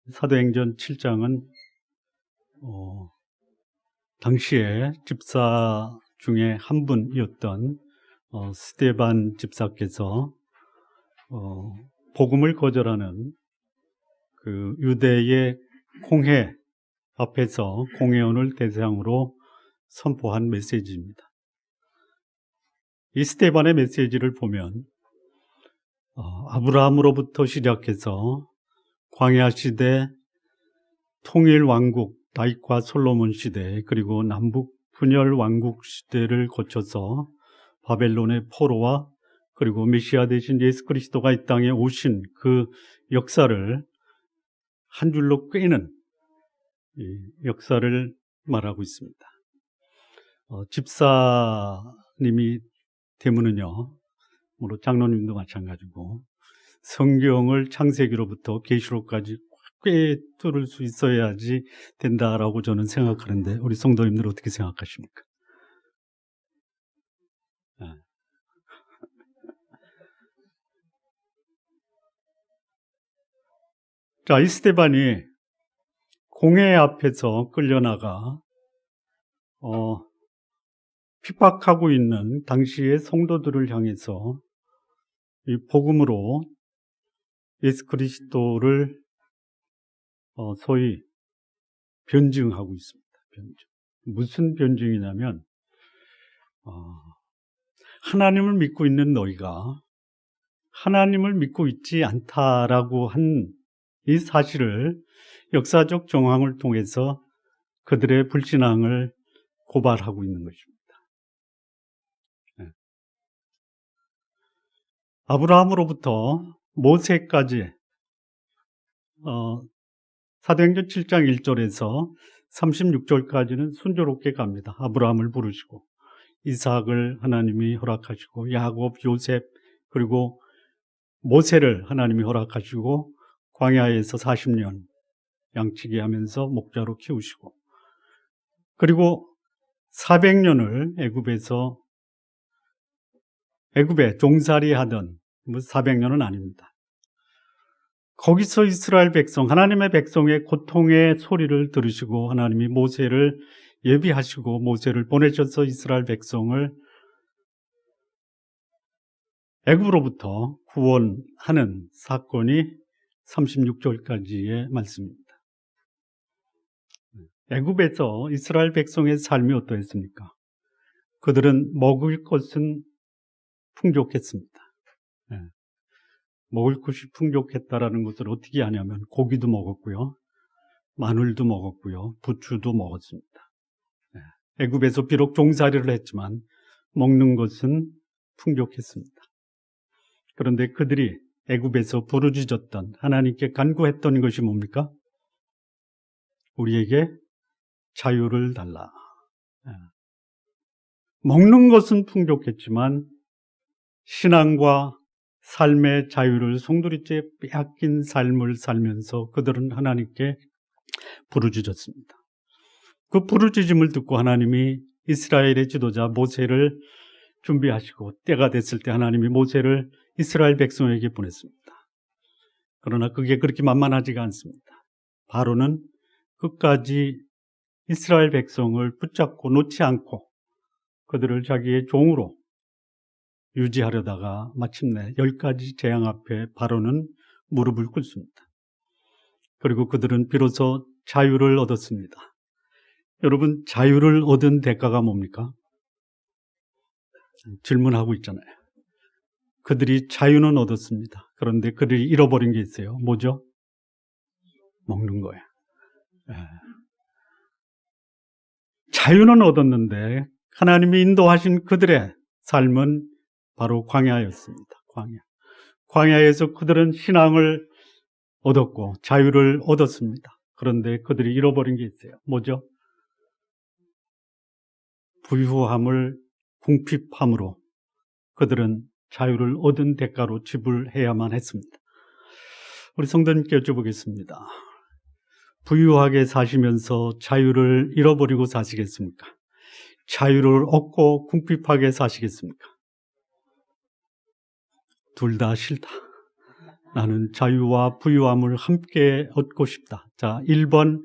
사도행전 7장은 당시에 집사 중에 한 분이었던 스데반 집사께서 복음을 거절하는 그 유대의 공회 앞에서 공회원을 대상으로 선포한 메시지입니다. 이 스데반의 메시지를 보면 아브라함으로부터 시작해서 광야 시대, 통일 왕국 다윗과 솔로몬 시대, 그리고 남북 분열 왕국 시대를 거쳐서 바벨론의 포로와 그리고 메시아 대신 예수 그리스도가 이 땅에 오신 그 역사를 한 줄로 꿰는 역사를 말하고 있습니다. 집사님이 되면은요, 물론 장로님도 마찬가지고 성경을 창세기로부터 계시록까지 꿰뚫을 수 있어야지 된다라고 저는 생각하는데, 우리 성도님들 어떻게 생각하십니까? 자, 이 스데반이 공회 앞에서 끌려나가 핍박하고 있는 당시의 성도들을 향해서 이 복음으로 예수 그리스도를 소위 변증하고 있습니다. 변증. 무슨 변증이냐면 하나님을 믿고 있는 너희가 하나님을 믿고 있지 않다라고 한 이 사실을 역사적 정황을 통해서 그들의 불신앙을 고발하고 있는 것입니다. 아브라함으로부터 모세까지 사도행전 7장 1절에서 36절까지는 순조롭게 갑니다. 아브라함을 부르시고 이삭을 하나님이 허락하시고 야곱, 요셉, 그리고 모세를 하나님이 허락하시고 광야에서 40년 양치기 하면서 목자로 키우시고, 그리고 400년을 애굽에 종살이 하던, 400년은 아닙니다. 거기서 이스라엘 백성, 하나님의 백성의 고통의 소리를 들으시고 하나님이 모세를 예비하시고 모세를 보내셔서 이스라엘 백성을 애굽으로부터 구원하는 사건이 36절까지의 말씀입니다. 애굽에서 이스라엘 백성의 삶이 어떠했습니까? 그들은 먹을 것은 풍족했습니다. 먹을 것이 풍족했다라는 것을 어떻게 아냐면 고기도 먹었고요, 마늘도 먹었고요, 부추도 먹었습니다. 애굽에서 비록 종살이를 했지만 먹는 것은 풍족했습니다. 그런데 그들이 애굽에서 부르짖었던, 하나님께 간구했던 것이 뭡니까? 우리에게 자유를 달라. 먹는 것은 풍족했지만 신앙과 삶의 자유를 송두리째 빼앗긴 삶을 살면서 그들은 하나님께 부르짖었습니다. 그 부르짖음을 듣고 하나님이 이스라엘의 지도자 모세를 준비하시고 때가 됐을 때 하나님이 모세를 이스라엘 백성에게 보냈습니다. 그러나 그게 그렇게 만만하지가 않습니다. 바로는 끝까지 이스라엘 백성을 붙잡고 놓지 않고 그들을 자기의 종으로 유지하려다가 마침내 10가지 재앙 앞에 바로는 무릎을 꿇습니다. 그리고 그들은 비로소 자유를 얻었습니다. 여러분, 자유를 얻은 대가가 뭡니까? 질문하고 있잖아요. 그들이 자유는 얻었습니다. 그런데 그들이 잃어버린 게 있어요. 뭐죠? 먹는 거예요. 자유는 얻었는데 하나님이 인도하신 그들의 삶은 바로 광야였습니다. 광야에서 그들은 신앙을 얻었고 자유를 얻었습니다. 그런데 그들이 잃어버린 게 있어요. 뭐죠? 부유함을 궁핍함으로 그들은 자유를 얻은 대가로 지불해야만 했습니다. 우리 성도님께 여쭤보겠습니다. 부유하게 사시면서 자유를 잃어버리고 사시겠습니까? 자유를 얻고 궁핍하게 사시겠습니까? 둘 다 싫다. 나는 자유와 부유함을 함께 얻고 싶다. 자, 1번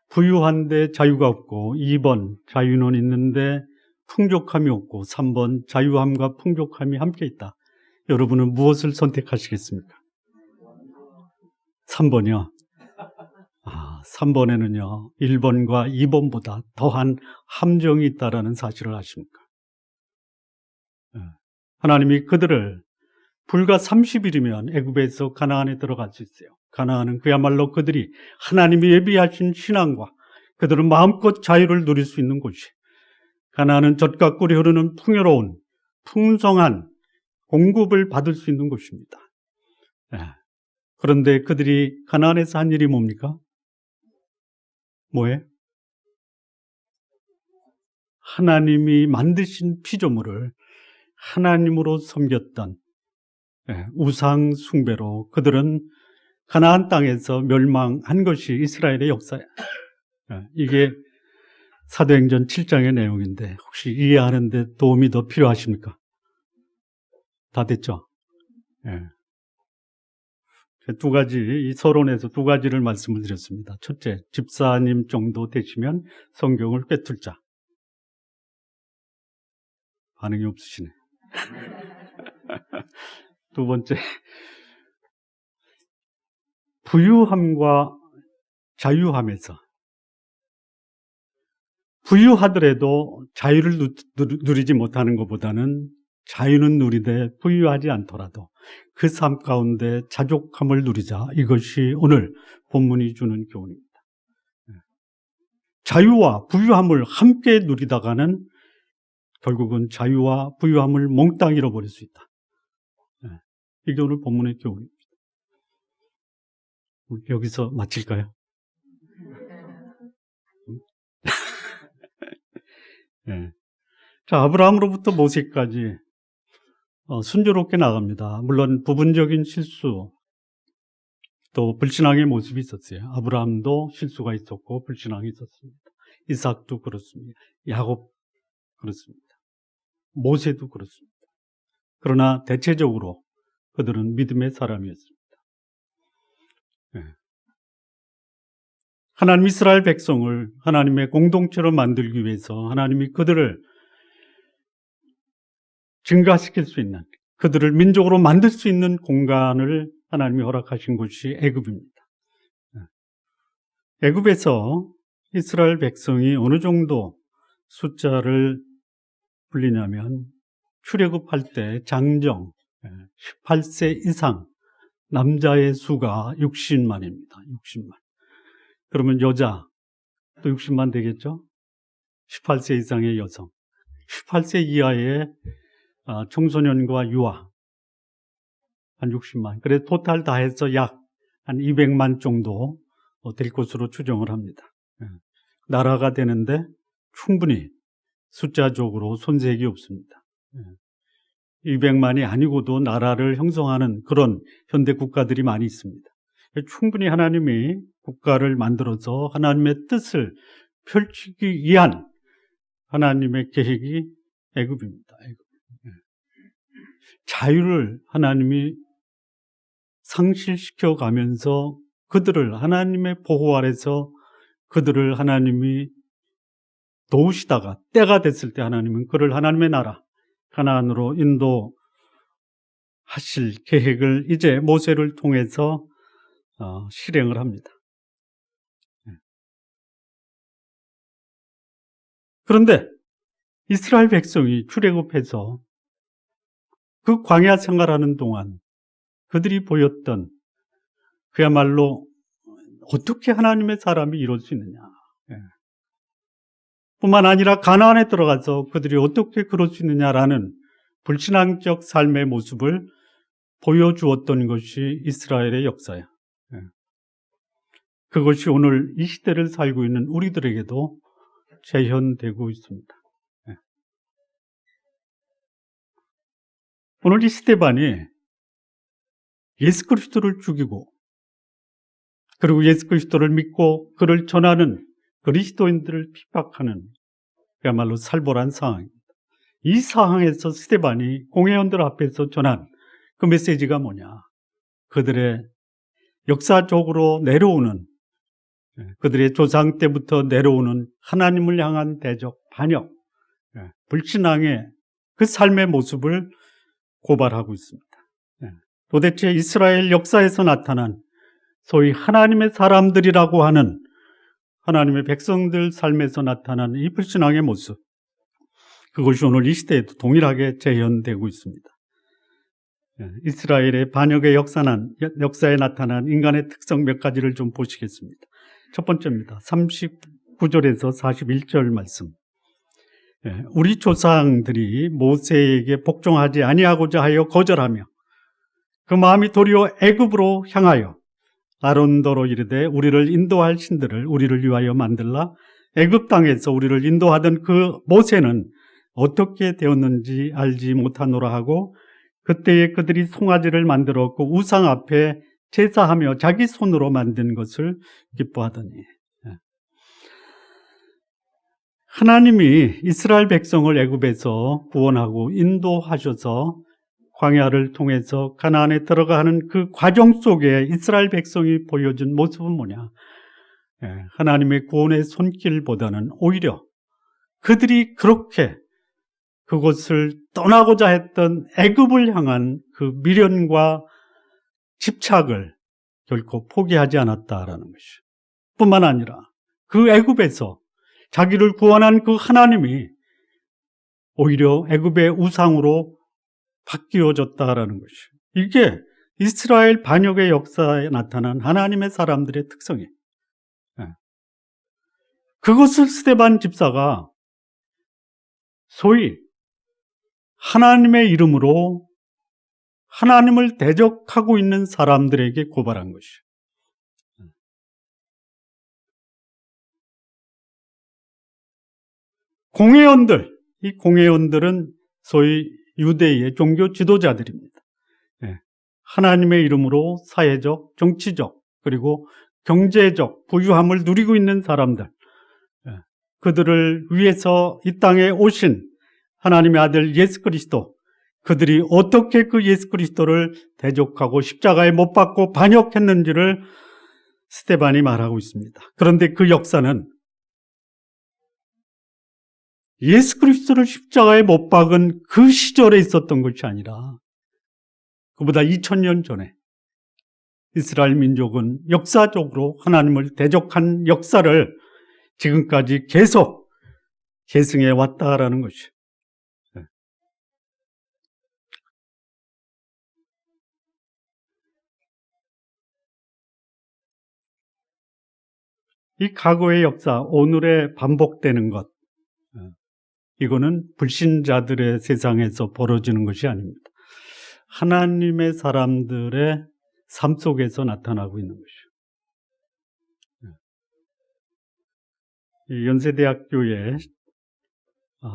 부유한데 자유가 없고, 2번 자유는 있는데 풍족함이 없고, 3번 자유함과 풍족함이 함께 있다. 여러분은 무엇을 선택하시겠습니까? 3번이요. 3번에는요, 1번과 2번보다 더한 함정이 있다라는 사실을 아십니까? 하나님이 그들을 불과 30일이면 애굽에서 가나안에 들어갈 수 있어요. 가나안은 그야말로 그들이 하나님이 예비하신 신앙과 그들은 마음껏 자유를 누릴 수 있는 곳이, 가나안은 젖과 꿀이 흐르는 풍요로운 풍성한 공급을 받을 수 있는 곳입니다. 그런데 그들이 가나안에서 한 일이 뭡니까? 뭐예요? 하나님이 만드신 피조물을 하나님으로 섬겼던 우상 숭배로 그들은 가나안 땅에서 멸망한 것이 이스라엘의 역사예요. 이게 사도행전 7장의 내용인데 혹시 이해하는 데 도움이 더 필요하십니까? 다 됐죠? 두 가지, 이 서론에서 두 가지를 말씀을 드렸습니다. 첫째, 집사님 정도 되시면 성경을 꿰뚫 자. 반응이 없으시네. 두 번째, 부유함과 자유함에서 부유하더라도 자유를 누리지 못하는 것보다는 자유는 누리되 부유하지 않더라도 그 삶 가운데 자족함을 누리자. 이것이 오늘 본문이 주는 교훈입니다. 자유와 부유함을 함께 누리다가는 결국은 자유와 부유함을 몽땅 잃어버릴 수 있다. 이게 오늘 본문의 교훈입니다. 여기서 마칠까요? 자, 아브라함으로부터 모세까지 순조롭게 나갑니다. 물론 부분적인 실수, 또 불신앙의 모습이 있었어요. 아브라함도 실수가 있었고 불신앙이 있었습니다. 이삭도 그렇습니다. 야곱 그렇습니다. 모세도 그렇습니다. 그러나 대체적으로 그들은 믿음의 사람이었습니다. 하나님 이스라엘 백성을 하나님의 공동체로 만들기 위해서 하나님이 그들을 증가시킬 수 있는, 그들을 민족으로 만들 수 있는 공간을 하나님이 허락하신 곳이 애굽입니다. 애굽에서 이스라엘 백성이 어느 정도 숫자를 불리냐면 출애굽할 때 장정 18세 이상 남자의 수가 60만입니다. 60만. 그러면 여자 또 60만 되겠죠? 18세 이상의 여성, 18세 이하의 청소년과 유아 한 60만. 그래서 토탈 다 해서 약 한 200만 정도 될 것으로 추정을 합니다. 나라가 되는데 충분히 숫자적으로 손색이 없습니다. 200만이 아니고도 나라를 형성하는 그런 현대 국가들이 많이 있습니다. 충분히 하나님이 국가를 만들어서 하나님의 뜻을 펼치기 위한 하나님의 계획이 애굽입니다. 애굽. 자유를 하나님이 상실시켜 가면서 그들을 하나님의 보호 아래서 그들을 하나님이 도우시다가 때가 됐을 때 하나님은 그를 하나님의 나라 가나안으로 인도하실 계획을 이제 모세를 통해서 실행을 합니다. 그런데 이스라엘 백성이 출애굽해서 그 광야 생활하는 동안 그들이 보였던 그야말로 어떻게 하나님의 사람이 이룰 수 있느냐. 뿐만 아니라 가나안에 들어가서 그들이 어떻게 그럴 수 있느냐라는 불신앙적 삶의 모습을 보여주었던 것이 이스라엘의 역사야. 그것이 오늘 이 시대를 살고 있는 우리들에게도 재현되고 있습니다. 오늘 이 스데반이 예수 그리스도를 죽이고 그리고 예수 그리스도를 믿고 그를 전하는 그리스도인들을 핍박하는 그야말로 살벌한 상황입니다. 이 상황에서 스데반이 공회원들 앞에서 전한 그 메시지가 뭐냐? 그들의 역사적으로 내려오는, 그들의 조상 때부터 내려오는 하나님을 향한 대적, 반역, 불신앙의 그 삶의 모습을 고발하고 있습니다. 도대체 이스라엘 역사에서 나타난 소위 하나님의 사람들이라고 하는 하나님의 백성들 삶에서 나타나는 이 불신앙의 모습, 그것이 오늘 이 시대에도 동일하게 재현되고 있습니다. 이스라엘의 반역의 역사에 나타난 인간의 특성 몇 가지를 좀 보시겠습니다. 첫 번째입니다. 39절에서 41절 말씀. 우리 조상들이 모세에게 복종하지 아니하고자 하여 거절하며 그 마음이 도리어 애굽으로 향하여 아론더러 이르되 우리를 인도할 신들을 우리를 위하여 만들라. 애굽 땅에서 우리를 인도하던 그 모세는 어떻게 되었는지 알지 못하노라 하고 그때에 그들이 송아지를 만들었고 우상 앞에 제사하며 자기 손으로 만든 것을 기뻐하더니, 하나님이 이스라엘 백성을 애굽에서 구원하고 인도하셔서 광야를 통해서 가나안에 들어가는 그 과정 속에 이스라엘 백성이 보여준 모습은 뭐냐? 하나님의 구원의 손길보다는 오히려 그들이 그렇게 그것을 떠나고자 했던 애굽을 향한 그 미련과 집착을 결코 포기하지 않았다라는 것이죠. 뿐만 아니라 그 애굽에서 자기를 구원한 그 하나님이 오히려 애굽의 우상으로 바뀌어졌다라는 것이죠. 이게 이스라엘 반역의 역사에 나타난 하나님의 사람들의 특성이에요. 그것을 스데반 집사가 소위 하나님의 이름으로 하나님을 대적하고 있는 사람들에게 고발한 것이죠. 공회원들, 이 공회원들은 소위 유대의 종교 지도자들입니다. 하나님의 이름으로 사회적, 정치적, 그리고 경제적 부유함을 누리고 있는 사람들, 그들을 위해서 이 땅에 오신 하나님의 아들 예수 그리스도, 그들이 어떻게 그 예수 그리스도를 대적하고 십자가에 못 박고 반역했는지를 스데반이 말하고 있습니다. 그런데 그 역사는 예수 그리스도를 십자가에 못 박은 그 시절에 있었던 것이 아니라 그보다 2000년 전에 이스라엘 민족은 역사적으로 하나님을 대적한 역사를 지금까지 계속 계승해 왔다라는 것이죠. 이 과거의 역사, 오늘에 반복되는 것, 이거는 불신자들의 세상에서 벌어지는 것이 아닙니다. 하나님의 사람들의 삶 속에서 나타나고 있는 것이죠. 연세대학교에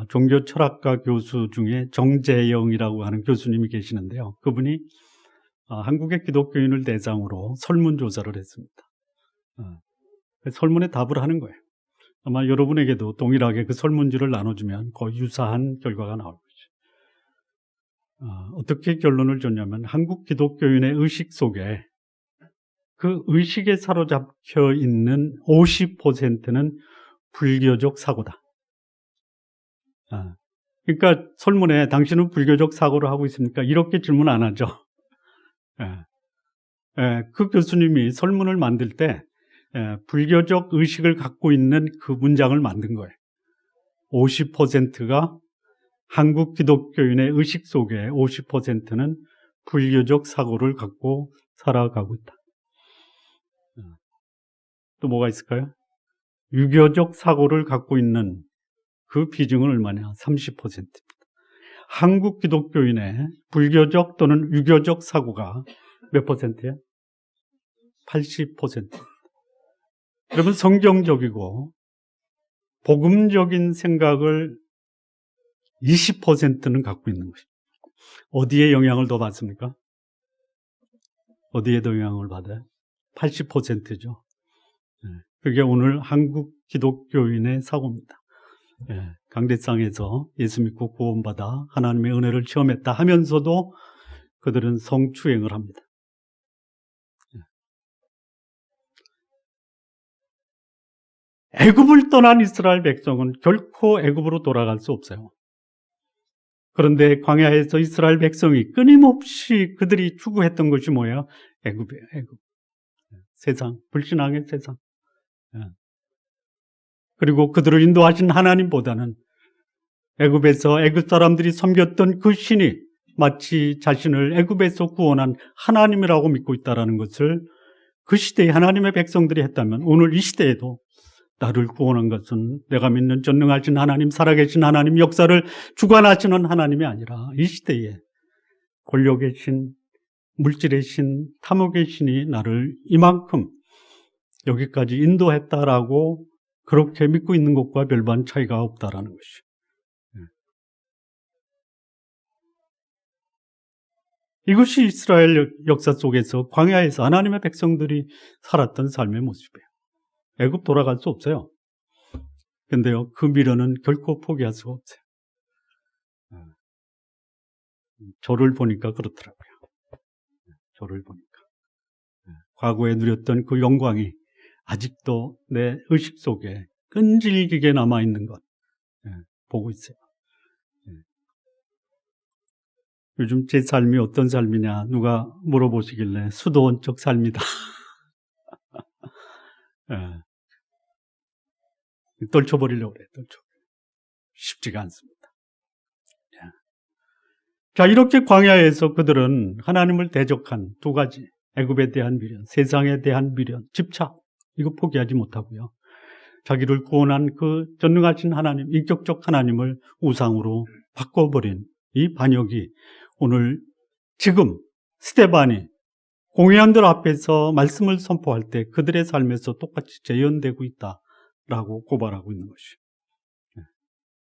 종교철학과 교수 중에 정재영이라고 하는 교수님이 계시는데요. 그분이 한국의 기독교인을 대상으로 설문조사를 했습니다. 설문에 답을 하는 거예요. 아마 여러분에게도 동일하게 그 설문지를 나눠주면 거의 유사한 결과가 나올 거죠. 어떻게 결론을 줬냐면 한국 기독교인의 의식 속에 그 의식에 사로잡혀 있는 50%는 불교적 사고다. 그러니까 설문에 당신은 불교적 사고를 하고 있습니까? 이렇게 질문 안 하죠. 그 교수님이 설문을 만들 때 불교적 의식을 갖고 있는 그 문장을 만든 거예요. 50%가 한국 기독교인의 의식 속에 50%는 불교적 사고를 갖고 살아가고 있다. 또 뭐가 있을까요? 유교적 사고를 갖고 있는 그 비중은 얼마냐? 30%입니다. 한국 기독교인의 불교적 또는 유교적 사고가 몇 퍼센트예요? 80%. 여러분, 성경적이고 복음적인 생각을 20%는 갖고 있는 것입니다. 어디에 영향을 더 받습니까? 어디에 더 영향을 받아요? 80%죠. 그게 오늘 한국 기독교인의 사고입니다. 강대상에서 예수 믿고 구원받아 하나님의 은혜를 체험했다 하면서도 그들은 성추행을 합니다. 애굽을 떠난 이스라엘 백성은 결코 애굽으로 돌아갈 수 없어요. 그런데 광야에서 이스라엘 백성이 끊임없이 그들이 추구했던 것이 뭐예요? 애굽이에요, 애굽. 세상, 불신앙의 세상. 그리고 그들을 인도하신 하나님보다는 애굽에서 애굽 사람들이 섬겼던 그 신이 마치 자신을 애굽에서 구원한 하나님이라고 믿고 있다는 것을 그 시대에 하나님의 백성들이 했다면 오늘 이 시대에도 나를 구원한 것은 내가 믿는 전능하신 하나님, 살아계신 하나님, 역사를 주관하시는 하나님이 아니라 이 시대에 권력의 신, 물질의 신, 탐욕의 신이 나를 이만큼 여기까지 인도했다라고 그렇게 믿고 있는 것과 별반 차이가 없다라는 것이죠. 이것이 이스라엘 역사 속에서 광야에서 하나님의 백성들이 살았던 삶의 모습이에요. 애굽 돌아갈 수 없어요. 근데요, 그 미련은 결코 포기할 수가 없어요. 저를 보니까 그렇더라고요. 저를 보니까. 과거에 누렸던 그 영광이 아직도 내 의식 속에 끈질기게 남아있는 것 보고 있어요. 요즘 제 삶이 어떤 삶이냐 누가 물어보시길래 수도원적 삶이다. 떨쳐버리려고 그래요. 쉽지가 않습니다. 자, 이렇게 광야에서 그들은 하나님을 대적한 두 가지, 애굽에 대한 미련, 세상에 대한 미련, 집착, 이거 포기하지 못하고요. 자기를 구원한 그 전능하신 하나님, 인격적 하나님을 우상으로 바꿔버린 이 반역이 오늘 지금 스데반이 공회원들 앞에서 말씀을 선포할 때 그들의 삶에서 똑같이 재현되고 있다라고 고발하고 있는 것이에요.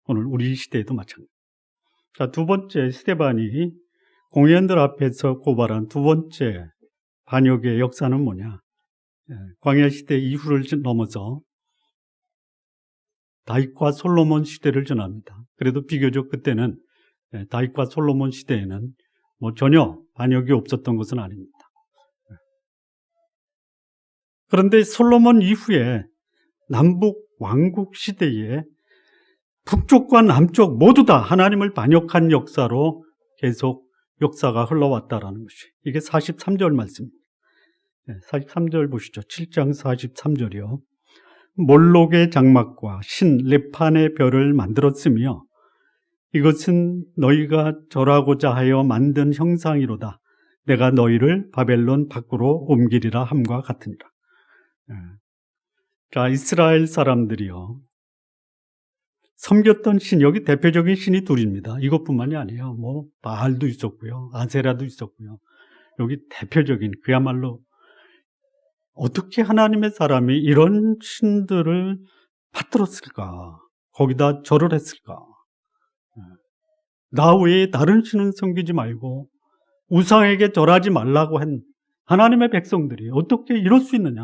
오늘 우리 시대에도 마찬가지입니다. 자, 두 번째, 스데반이 공회원들 앞에서 고발한 두 번째 반역의 역사는 뭐냐? 광야 시대 이후를 넘어서 다윗과 솔로몬 시대를 전합니다. 그래도 비교적 그때는 다윗과 솔로몬 시대에는 전혀 반역이 없었던 것은 아닙니다. 그런데 솔로몬 이후에 남북 왕국 시대에 북쪽과 남쪽 모두 다 하나님을 반역한 역사로 계속 역사가 흘러왔다라는 것이, 이게 43절 말씀입니다. 43절 보시죠. 7장 43절이요. 몰록의 장막과 신 레판의 별을 만들었으며 이것은 너희가 절하고자 하여 만든 형상이로다. 내가 너희를 바벨론 밖으로 옮기리라 함과 같으니라. 자, 이스라엘 사람들이요, 섬겼던 신, 여기 대표적인 신이 둘입니다. 이것뿐만이 아니에요. 바알도 있었고요, 아세라도 있었고요. 여기 대표적인, 그야말로 어떻게 하나님의 사람이 이런 신들을 받들었을까? 거기다 절을 했을까? 나 외에 다른 신은 섬기지 말고 우상에게 절하지 말라고 한 하나님의 백성들이 어떻게 이럴 수 있느냐?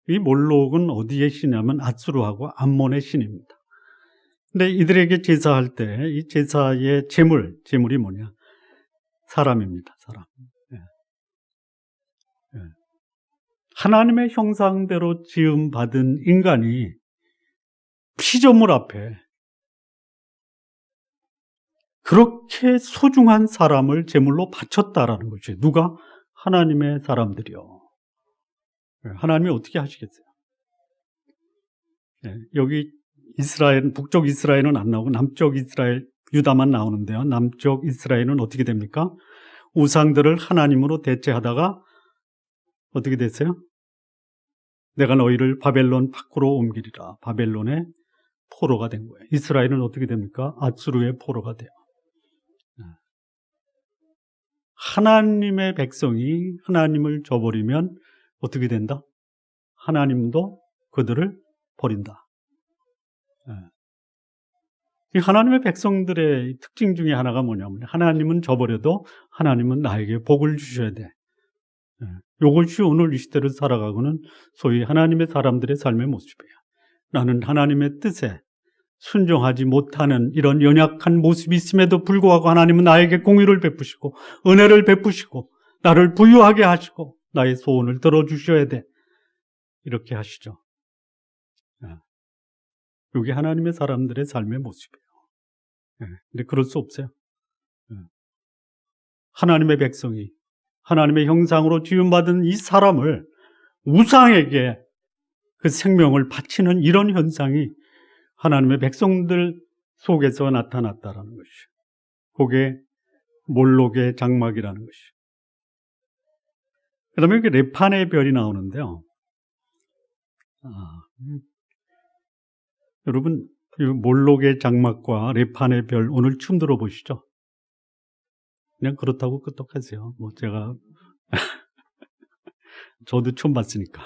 이 몰록은 어디의 신이냐면 앗수르하고 암몬의 신입니다. 근데 이들에게 제사할 때 이 제사의 제물이 뭐냐? 사람입니다. 사람. 하나님의 형상대로 지음받은 인간이 피조물 앞에 그렇게 소중한 사람을 제물로 바쳤다라는 것이에요. 누가? 하나님의 사람들이요. 하나님이 어떻게 하시겠어요? 여기 이스라엘, 북쪽 이스라엘은 안 나오고 남쪽 이스라엘, 유다만 나오는데요. 남쪽 이스라엘은 어떻게 됩니까? 우상들을 하나님으로 대체하다가 어떻게 됐어요? 내가 너희를 바벨론 밖으로 옮기리라. 바벨론의 포로가 된 거예요. 이스라엘은 어떻게 됩니까? 앗수르의 포로가 돼요. 하나님의 백성이 하나님을 저버리면 어떻게 된다? 하나님도 그들을 버린다. 이 하나님의 백성들의 특징 중에 하나가 뭐냐면 하나님은 저버려도 하나님은 나에게 복을 주셔야 돼. 이것이 오늘 이 시대를 살아가고는 소위 하나님의 사람들의 삶의 모습이에요. 나는 하나님의 뜻에 순종하지 못하는 이런 연약한 모습이 있음에도 불구하고 하나님은 나에게 공의를 베푸시고 은혜를 베푸시고 나를 부유하게 하시고 나의 소원을 들어주셔야 돼. 이렇게 하시죠. 이게 하나님의 사람들의 삶의 모습이에요. 근데 그럴 수 없어요. 하나님의 백성이 하나님의 형상으로 지음받은 이 사람을 우상에게 그 생명을 바치는 이런 현상이 하나님의 백성들 속에서 나타났다라는 것이에요. 그게 몰록의 장막이라는 것이에요. 그 다음에 레판의 별이 나오는데요. 여러분, 몰록의 장막과 레판의 별 오늘 춤 들어보시죠? 그냥 그렇다고 끄떡하세요. 제가 저도 춤 봤으니까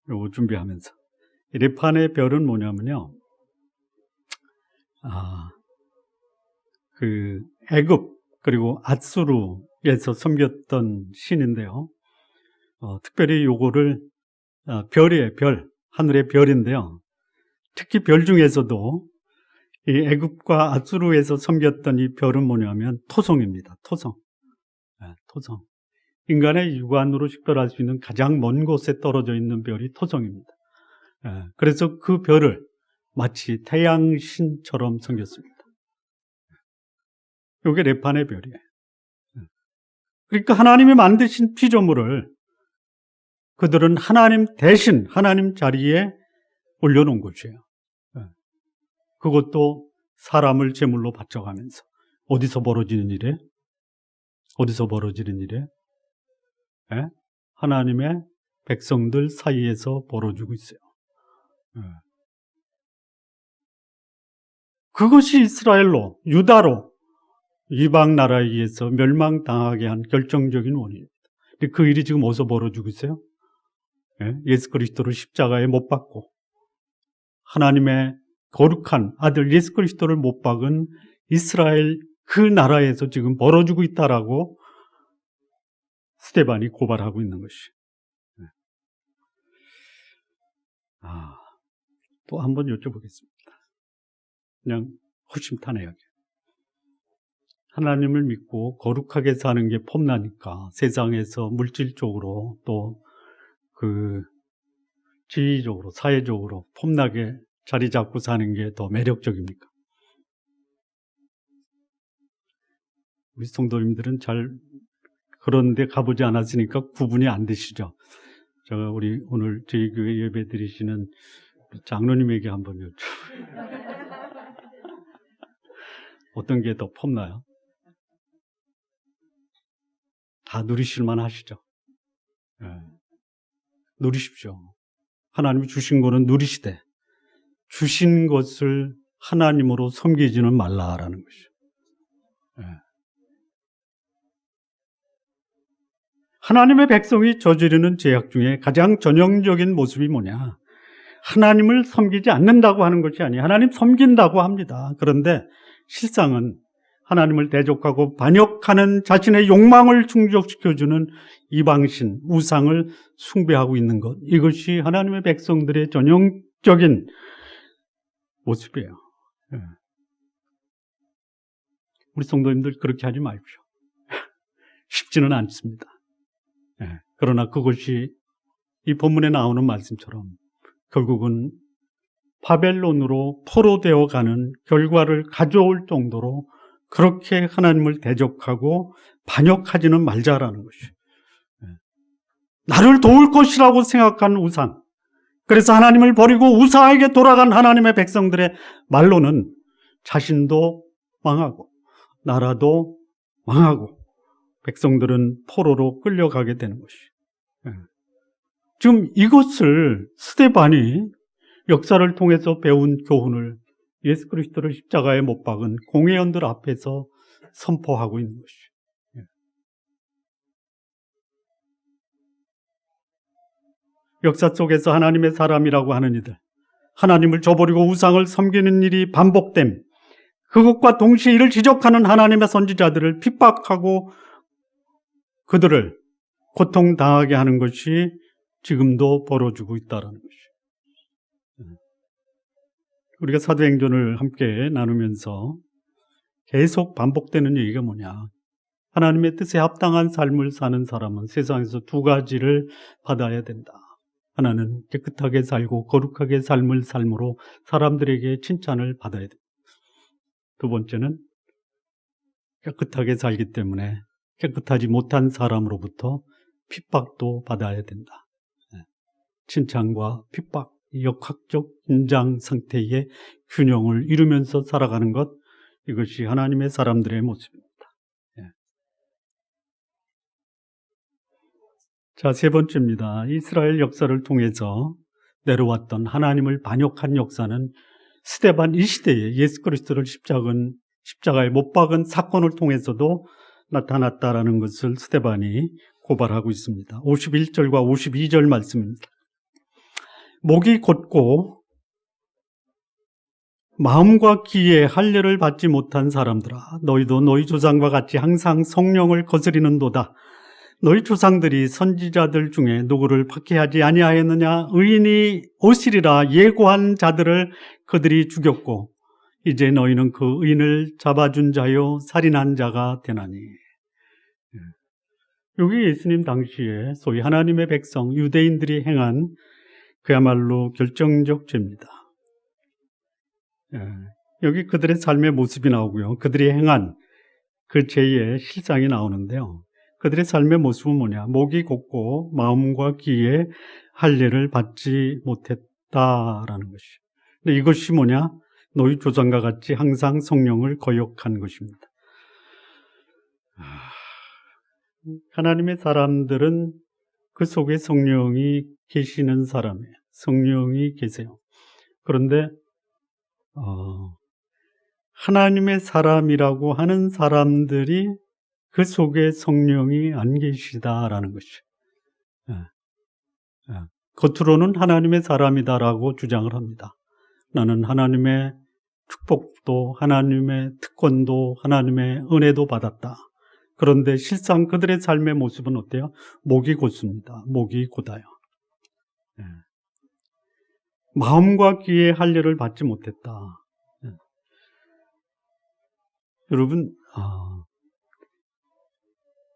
요거 준비하면서. 레판의 별은 뭐냐면요, 그 애굽 그리고 앗수르에서 섬겼던 신인데요. 특별히 요거를 별이에요. 별, 하늘의 별인데요. 특히 별 중에서도 이 애굽과 앗수르에서 섬겼던 이 별은 뭐냐면 토성입니다. 토성. 토성. 인간의 육안으로 식별할 수 있는 가장 먼 곳에 떨어져 있는 별이 토성입니다. 그래서 그 별을 마치 태양신처럼 섬겼습니다. 이게 레판의 별이에요. 그러니까 하나님이 만드신 피조물을 그들은 하나님 대신 하나님 자리에 올려놓은 것이에요. 그것도 사람을 제물로 바쳐가면서. 어디서 벌어지는 일에? 어디서 벌어지는 일에? 하나님의 백성들 사이에서 벌어지고 있어요. 그것이 이스라엘로, 유다로, 이방 나라에 의해서 멸망당하게 한 결정적인 원인입니다. 근데 그 일이 지금 어디서 벌어지고 있어요? 예수 그리스도를 십자가에 못 박고 하나님의 거룩한 아들 예수 그리스도를 못 박은 이스라엘 그 나라에서 지금 벌어지고 있다라고 스데반이 고발하고 있는 것이. 또 한 번 여쭤보겠습니다. 그냥 허심탄회하게. 하나님을 믿고 거룩하게 사는 게 폼나니까 세상에서 물질적으로 또 그 지위적으로 사회적으로 폼나게 자리 잡고 사는 게 더 매력적입니까? 우리 성도님들은 잘 그런 데 가보지 않았으니까 구분이 안 되시죠? 제가 우리 오늘 저희 교회 예배 드리시는 장로님에게 한번 여쭤봐요. 어떤 게 더 폼나요? 다 누리실만 하시죠? 누리십시오. 하나님이 주신 거는 누리시되 주신 것을 하나님으로 섬기지는 말라라는 것이죠. 하나님의 백성이 저지르는 죄악 중에 가장 전형적인 모습이 뭐냐? 하나님을 섬기지 않는다고 하는 것이 아니에요. 하나님 섬긴다고 합니다. 그런데 실상은 하나님을 대적하고 반역하는 자신의 욕망을 충족시켜주는 이방신, 우상을 숭배하고 있는 것. 이것이 하나님의 백성들의 전형적인 모습이에요. 우리 성도님들 그렇게 하지 마십시오. 쉽지는 않습니다. 그러나 그것이 이 본문에 나오는 말씀처럼 결국은 바벨론으로 포로되어 가는 결과를 가져올 정도로 그렇게 하나님을 대적하고 반역하지는 말자라는 것이에요. 나를 도울 것이라고 생각한 우상, 그래서 하나님을 버리고 우상에게 돌아간 하나님의 백성들의 말로는 자신도 망하고 나라도 망하고 백성들은 포로로 끌려가게 되는 것이에요. 지금 이것을 스데반이 역사를 통해서 배운 교훈을 예수 그리스도를 십자가에 못 박은 공회원들 앞에서 선포하고 있는 것이에요. 역사 속에서 하나님의 사람이라고 하는 이들, 하나님을 저버리고 우상을 섬기는 일이 반복됨, 그것과 동시에 이를 지적하는 하나님의 선지자들을 핍박하고 그들을 고통당하게 하는 것이 지금도 벌어지고 있다는 것이에요. 우리가 사도행전을 함께 나누면서 계속 반복되는 얘기가 뭐냐? 하나님의 뜻에 합당한 삶을 사는 사람은 세상에서 두 가지를 받아야 된다. 하나는 깨끗하게 살고 거룩하게 삶을 삶으로 사람들에게 칭찬을 받아야 됩니다. 두 번째는 깨끗하게 살기 때문에 깨끗하지 못한 사람으로부터 핍박도 받아야 된다. 칭찬과 핍박, 역학적 긴장 상태의 균형을 이루면서 살아가는 것, 이것이 하나님의 사람들의 모습입니다. 자, 세 번째입니다. 이스라엘 역사를 통해서 내려왔던 하나님을 반역한 역사는 스데반 이 시대에 예수 그리스도를 십자가에 못 박은 사건을 통해서도 나타났다라는 것을 스데반이 고발하고 있습니다. 51절과 52절 말씀입니다. 목이 곧고 마음과 귀에 할례를 받지 못한 사람들아, 너희도 너희 조상과 같이 항상 성령을 거스리는도다. 너희 조상들이 선지자들 중에 누구를 박해하지 아니하였느냐? 의인이 오시리라 예고한 자들을 그들이 죽였고 이제 너희는 그 의인을 잡아준 자요 살인한 자가 되나니. 여기 예수님 당시에 소위 하나님의 백성 유대인들이 행한 그야말로 결정적 죄입니다. 여기 그들의 삶의 모습이 나오고요, 그들이 행한 그 죄의 실상이 나오는데요, 그들의 삶의 모습은 뭐냐? 목이 곧고 마음과 귀에 할례를 받지 못했다라는 것이. 근데 이것이 뭐냐? 너희 조상과 같이 항상 성령을 거역한 것입니다. 하나님의 사람들은 그 속에 성령이 계시는 사람이에요. 성령이 계세요. 그런데 하나님의 사람이라고 하는 사람들이 그 속에 성령이 안 계시다라는 것이에요. 겉으로는 하나님의 사람이다라고 주장을 합니다. 나는 하나님의 축복도 하나님의 특권도 하나님의 은혜도 받았다. 그런데 실상 그들의 삶의 모습은 어때요? 목이 곧습니다. 목이 곧아요. 마음과 귀의 할례를 받지 못했다. 여러분,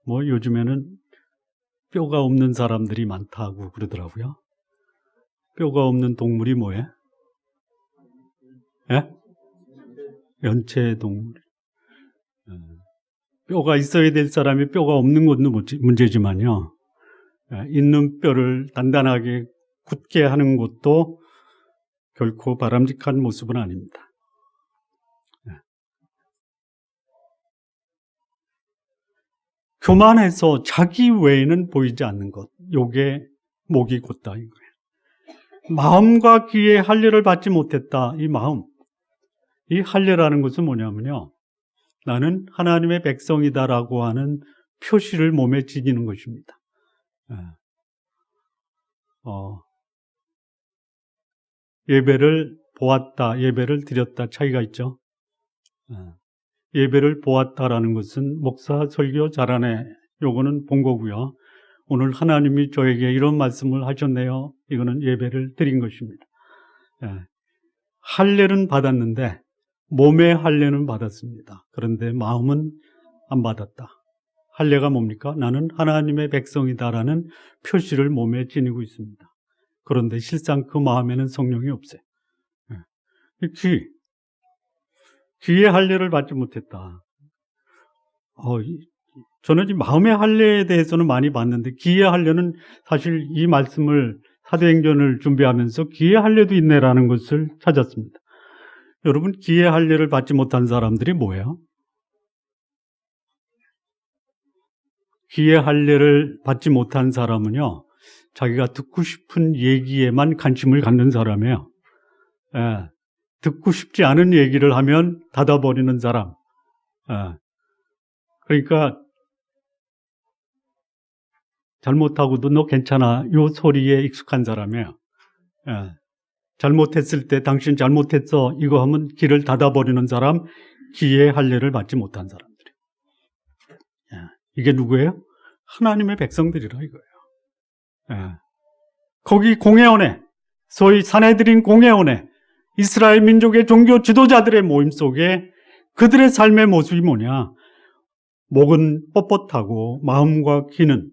뭐 요즘에는 뼈가 없는 사람들이 많다고 그러더라고요. 뼈가 없는 동물이 뭐예요? 연체동물. 뼈가 있어야 될 사람이 뼈가 없는 것도 문제지만요, 있는 뼈를 단단하게 굳게 하는 것도 결코 바람직한 모습은 아닙니다. 교만해서 자기 외에는 보이지 않는 것, 요게 목이 곧다 이거예요. 마음과 귀에 할례를 받지 못했다. 이 마음, 이 할례라는 것은 뭐냐면요, 나는 하나님의 백성이다라고 하는 표시를 몸에 지니는 것입니다. 예배를 보았다, 예배를 드렸다 차이가 있죠. 예배를 보았다라는 것은 목사 설교 잘하네, 요거는 본 거고요. 오늘 하나님이 저에게 이런 말씀을 하셨네요, 이거는 예배를 드린 것입니다. 할례는 받았는데 몸의 할례는 받았습니다. 그런데 마음은 안 받았다. 할례가 뭡니까? 나는 하나님의 백성이다라는 표시를 몸에 지니고 있습니다. 그런데 실상 그 마음에는 성령이 없어요. 귀의 할례를 받지 못했다. 저는 이 마음의 할례에 대해서는 많이 봤는데 귀의 할례는 사실 이 말씀을 사도행전을 준비하면서 귀의 할례도 있네라는 것을 찾았습니다. 여러분, 귀의 할례를 받지 못한 사람들이 뭐예요? 귀의 할례를 받지 못한 사람은요, 자기가 듣고 싶은 얘기에만 관심을 갖는 사람이에요. 듣고 싶지 않은 얘기를 하면 닫아버리는 사람. 그러니까 잘못하고도 너 괜찮아, 요 소리에 익숙한 사람이에요. 잘못했을 때 당신 잘못했어 이거 하면 귀를 닫아버리는 사람, 귀의 할례를 받지 못한 사람들이에요. 이게 누구예요? 하나님의 백성들이라 이거예요. 거기 공회원에, 소위 산헤드린 공회원에 이스라엘 민족의 종교 지도자들의 모임 속에 그들의 삶의 모습이 뭐냐? 목은 뻣뻣하고 마음과 귀는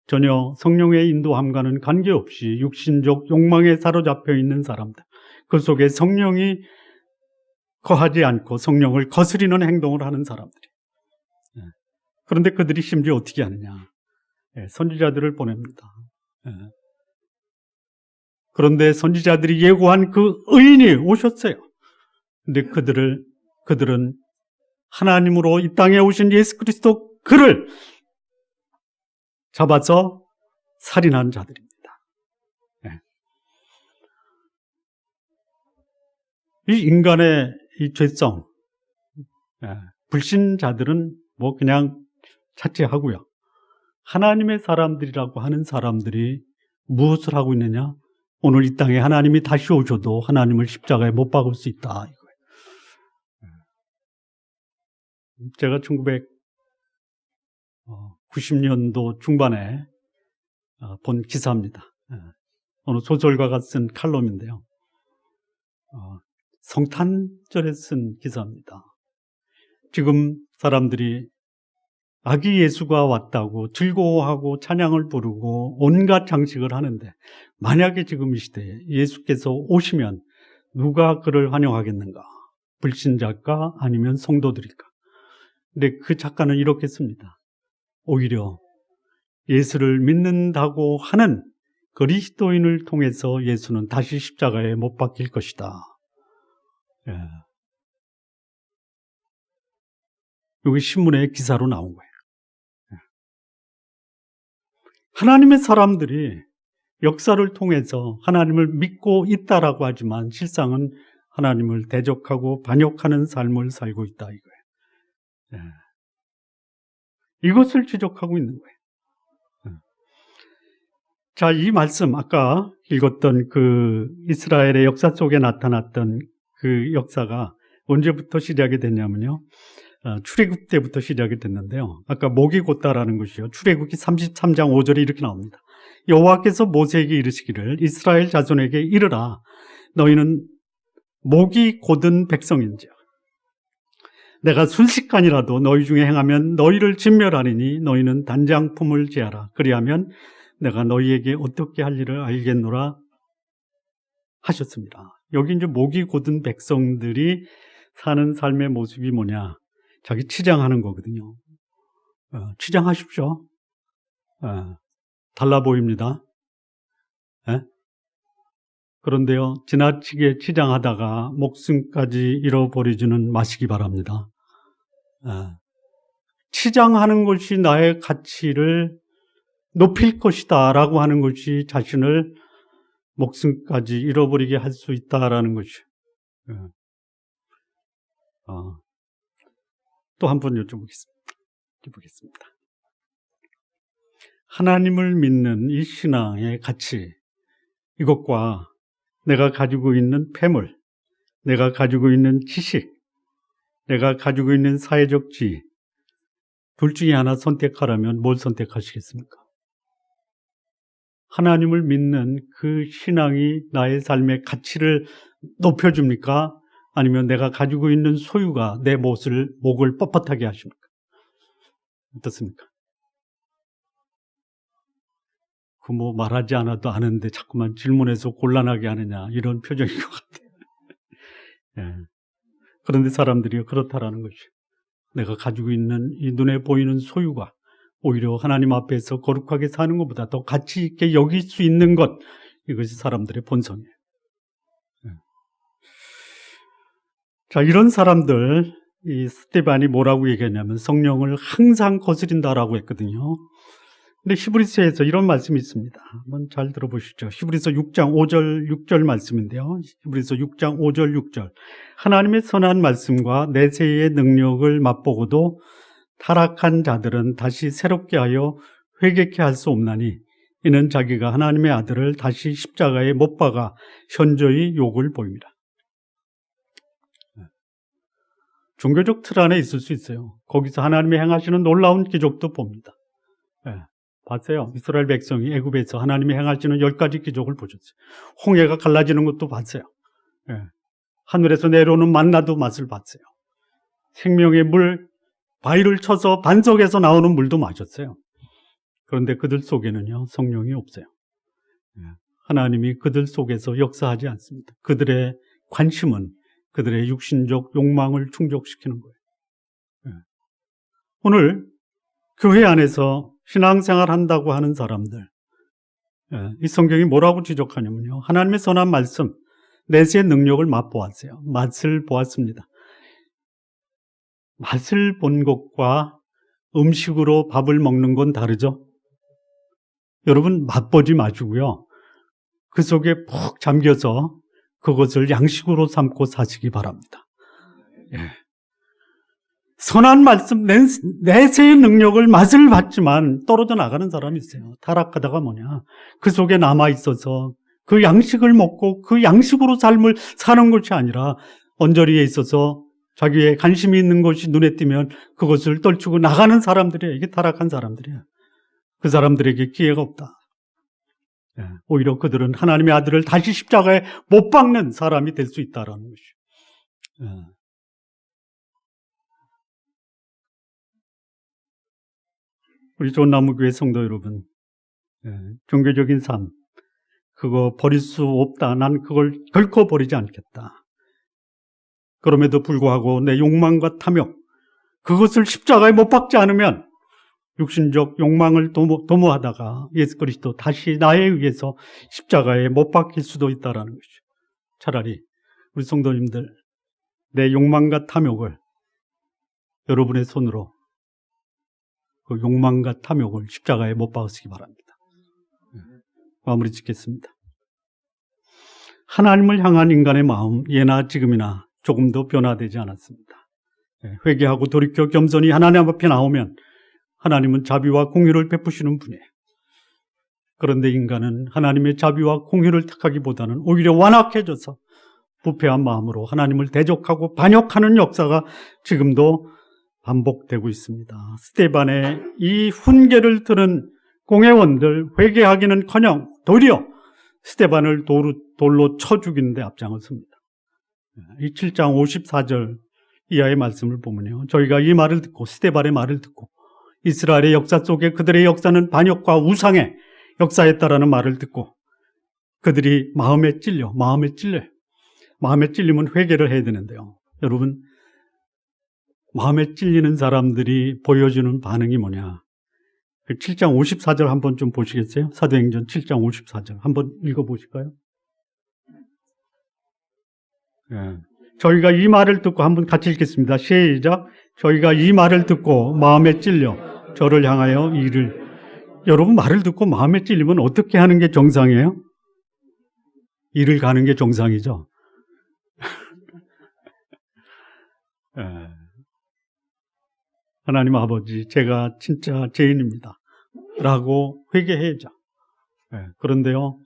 전혀 성령의 인도함과는 관계없이 육신적 욕망에 사로잡혀 있는 사람들, 그 속에 성령이 거하지 않고 성령을 거스리는 행동을 하는 사람들이. 그런데 그들이 심지어 어떻게 하느냐? 선지자들을 보냅니다. 그런데 선지자들이 예고한 그 의인이 오셨어요. 근데 그들은 하나님으로 이 땅에 오신 예수 그리스도 그를 잡아서 살인한 자들입니다. 이 인간의 이 죄성, 불신자들은 뭐 그냥 차치하고요. 하나님의 사람들이라고 하는 사람들이 무엇을 하고 있느냐? 오늘 이 땅에 하나님이 다시 오셔도 하나님을 십자가에 못 박을 수 있다, 이거예요. 제가 1990년도 중반에 본 기사입니다. 어느 소설가가 쓴 칼럼인데요. 성탄절에 쓴 기사입니다. 지금 사람들이 아기 예수가 왔다고 즐거워하고 찬양을 부르고 온갖 장식을 하는데, 만약에 지금 이 시대에 예수께서 오시면 누가 그를 환영하겠는가? 불신자일까? 아니면 성도들일까? 근데 그 작가는 이렇게 씁니다. 오히려 예수를 믿는다고 하는 그리스도인을 통해서 예수는 다시 십자가에 못 박힐 것이다. 여기 신문에 기사로 나온 거예요. 하나님의 사람들이 역사를 통해서 하나님을 믿고 있다라고 하지만 실상은 하나님을 대적하고 반역하는 삶을 살고 있다, 이거예요. 이것을 지적하고 있는 거예요. 자, 이 말씀, 아까 읽었던 그 이스라엘의 역사 속에 나타났던 그 역사가 언제부터 시작이 됐냐면요. 출애굽 때부터 시작이 됐는데요. 아까 목이 곧다라는 것이요. 출애굽기 33장 5절에 이렇게 나옵니다. 여호와께서 모세에게 이르시기를 이스라엘 자손에게 이르라. 너희는 목이 곧은 백성인지라. 내가 순식간이라도 너희 중에 행하면 너희를 진멸하리니 너희는 단장품을 제하라. 그리하면 내가 너희에게 어떻게 할 일을 알겠노라 하셨습니다. 여기 이제 목이 곧은 백성들이 사는 삶의 모습이 뭐냐? 자기 치장하는 거거든요. 치장하십시오. 달라 보입니다. 그런데요, 지나치게 치장하다가 목숨까지 잃어버리지는 마시기 바랍니다. 치장하는 것이 나의 가치를 높일 것이다 라고 하는 것이 자신을 목숨까지 잃어버리게 할 수 있다라는 것이. 또 한 번 여쭤보겠습니다. 하나님을 믿는 이 신앙의 가치, 이것과 내가 가지고 있는 폐물, 내가 가지고 있는 지식, 내가 가지고 있는 사회적 지위, 둘 중에 하나 선택하라면 뭘 선택하시겠습니까? 하나님을 믿는 그 신앙이 나의 삶의 가치를 높여줍니까? 아니면 내가 가지고 있는 소유가 내 목을 뻣뻣하게 하십니까? 어떻습니까? 그 뭐 말하지 않아도 아는데 자꾸만 질문해서 곤란하게 하느냐, 이런 표정인 것 같아요. 그런데 사람들이 그렇다라는 것이, 내가 가지고 있는 이 눈에 보이는 소유가 오히려 하나님 앞에서 거룩하게 사는 것보다 더 가치 있게 여길 수 있는 것, 이것이 사람들의 본성이에요. 자, 이런 사람들, 이 스데반이 뭐라고 얘기했냐면 성령을 항상 거스린다라고 했거든요. 근데 히브리서에서 이런 말씀이 있습니다. 한번 잘 들어보시죠. 히브리서 6장 5절 6절 말씀인데요. 히브리서 6장 5절 6절. 하나님의 선한 말씀과 내세의 능력을 맛보고도 타락한 자들은 다시 새롭게 하여 회개케 할 수 없나니 이는 자기가 하나님의 아들을 다시 십자가에 못 박아 현저히 욕을 보입니다. 종교적 틀 안에 있을 수 있어요. 거기서 하나님이 행하시는 놀라운 기적도 봅니다. 봤어요. 이스라엘 백성이 애굽에서 하나님이 행하시는 10가지 기적을 보셨어요. 홍해가 갈라지는 것도 봤어요. 하늘에서 내려오는 만나도 맛을 봤어요. 생명의 물, 바위를 쳐서 반석에서 나오는 물도 마셨어요. 그런데 그들 속에는요, 성령이 없어요. 하나님이 그들 속에서 역사하지 않습니다. 그들의 관심은 그들의 육신적 욕망을 충족시키는 거예요. 오늘 교회 안에서 신앙생활 한다고 하는 사람들, 이 성경이 뭐라고 지적하냐면요, 하나님의 선한 말씀, 내세의 능력을 맛보았어요. 맛을 보았습니다. 맛을 본 것과 음식으로 밥을 먹는 건 다르죠? 여러분, 맛보지 마시고요, 그 속에 푹 잠겨서 그것을 양식으로 삼고 사시기 바랍니다. 선한 말씀, 내세의 능력을 맛을 봤지만 떨어져 나가는 사람이 있어요. 타락하다가 뭐냐, 그 속에 남아있어서 그 양식을 먹고 그 양식으로 삶을 사는 것이 아니라 언저리에 있어서 자기의 관심이 있는 것이 눈에 띄면 그것을 떨치고 나가는 사람들이에요. 이게 타락한 사람들이에요. 그 사람들에게 기회가 없다. 오히려 그들은 하나님의 아들을 다시 십자가에 못 박는 사람이 될 수 있다는 것이죠. 우리 좋은나무교회 성도 여러분, 종교적인 삶, 그거 버릴 수 없다. 난 그걸 결코 버리지 않겠다. 그럼에도 불구하고 내 욕망과 탐욕, 그것을 십자가에 못 박지 않으면 육신적 욕망을 도모하다가 예수 그리스도 다시 나에 의해서 십자가에 못 박힐 수도 있다는 것이죠. 차라리 우리 성도님들, 내 욕망과 탐욕을 여러분의 손으로, 그 욕망과 탐욕을 십자가에 못 박으시기 바랍니다. 마무리 짓겠습니다. 하나님을 향한 인간의 마음, 예나 지금이나 조금도 변화되지 않았습니다. 회개하고 돌이켜 겸손히 하나님 앞에 나오면 하나님은 자비와 공의를 베푸시는 분이에요. 그런데 인간은 하나님의 자비와 공의를 택하기보다는 오히려 완악해져서 부패한 마음으로 하나님을 대적하고 반역하는 역사가 지금도 반복되고 있습니다. 스데반의 이 훈계를 들은 공회원들, 회개하기는커녕 도리어 스데반을 돌로 쳐 죽이는데 앞장을 섭니다. 이 7장 54절 이하의 말씀을 보면요, 저희가 이 말을 듣고, 스데반의 말을 듣고, 이스라엘의 역사 속에 그들의 역사는 반역과 우상의 역사였다라는 말을 듣고 그들이 마음에 찔려요. 마음에 찔리면 회개를 해야 되는데요, 여러분, 마음에 찔리는 사람들이 보여주는 반응이 뭐냐, 7장 54절 한번 좀 보시겠어요? 사도행전 7장 54절 한번 읽어보실까요? 저희가 이 말을 듣고 한번 같이 읽겠습니다. 시작. 저희가 이 말을 듣고 마음에 찔려 저를 향하여 이를. 여러분, 말을 듣고 마음에 찔리면 어떻게 하는 게 정상이에요? 이를 가는 게 정상이죠. 하나님 아버지, 제가 진짜 죄인입니다 라고 회개해야죠. 그런데요,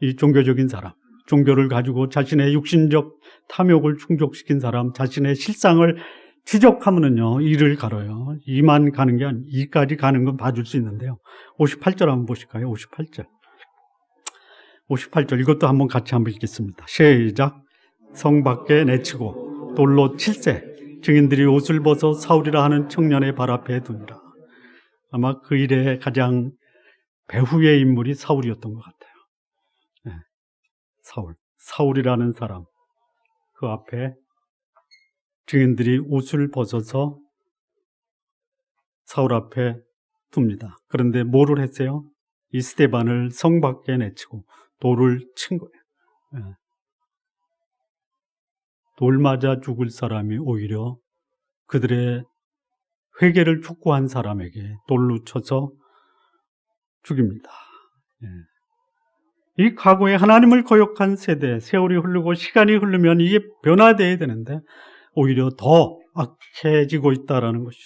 이 종교적인 사람, 종교를 가지고 자신의 육신적 탐욕을 충족시킨 사람, 자신의 실상을 지적하면은요, 이를 가려요. 이만 가는 게 아니고 이까지 가는 건 봐줄 수 있는데요. 58절 한번 보실까요? 58절 이것도 한번 같이 한번 읽겠습니다. 시작. 성 밖에 내치고 돌로 칠세, 증인들이 옷을 벗어 사울이라 하는 청년의 발 앞에 두니라. 아마 그 일에 가장 배후의 인물이 사울이었던 것 같아요. 사울이라는 사람, 그 앞에 증인들이 옷을 벗어서 사울 앞에 둡니다. 그런데 뭐를 했어요? 이 스데반을 성 밖에 내치고 돌을 친 거예요. 돌 맞아 죽을 사람이 오히려 그들의 회개를 촉구한 사람에게 돌로 쳐서 죽입니다. 이 과거에 하나님을 거역한 세대, 세월이 흐르고 시간이 흐르면 이게 변화되어야 되는데 오히려 더 악해지고 있다는 것이.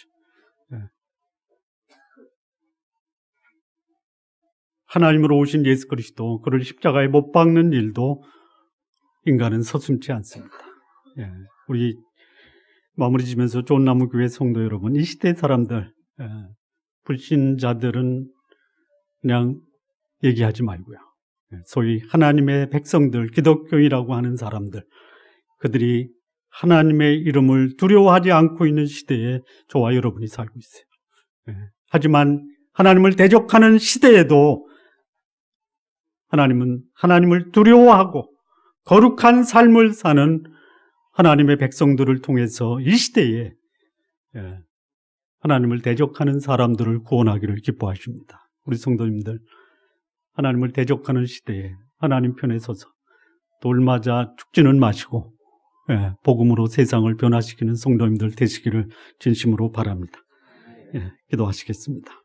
하나님으로 오신 예수 그리스도, 그를 십자가에 못 박는 일도 인간은 서슴지 않습니다. 우리 마무리 지면서 좋은나무교회 성도 여러분, 이 시대 사람들, 불신자들은 그냥 얘기하지 말고요, 소위 하나님의 백성들, 기독교인이라고 하는 사람들, 그들이 하나님의 이름을 두려워하지 않고 있는 시대에 저와 여러분이 살고 있어요. 하지만 하나님을 대적하는 시대에도 하나님은 하나님을 두려워하고 거룩한 삶을 사는 하나님의 백성들을 통해서 이 시대에 하나님을 대적하는 사람들을 구원하기를 기뻐하십니다. 우리 성도님들, 하나님을 대적하는 시대에 하나님 편에 서서 돌맞아 죽지는 마시고 복음으로 세상을 변화시키는 성도님들 되시기를 진심으로 바랍니다. 기도하시겠습니다.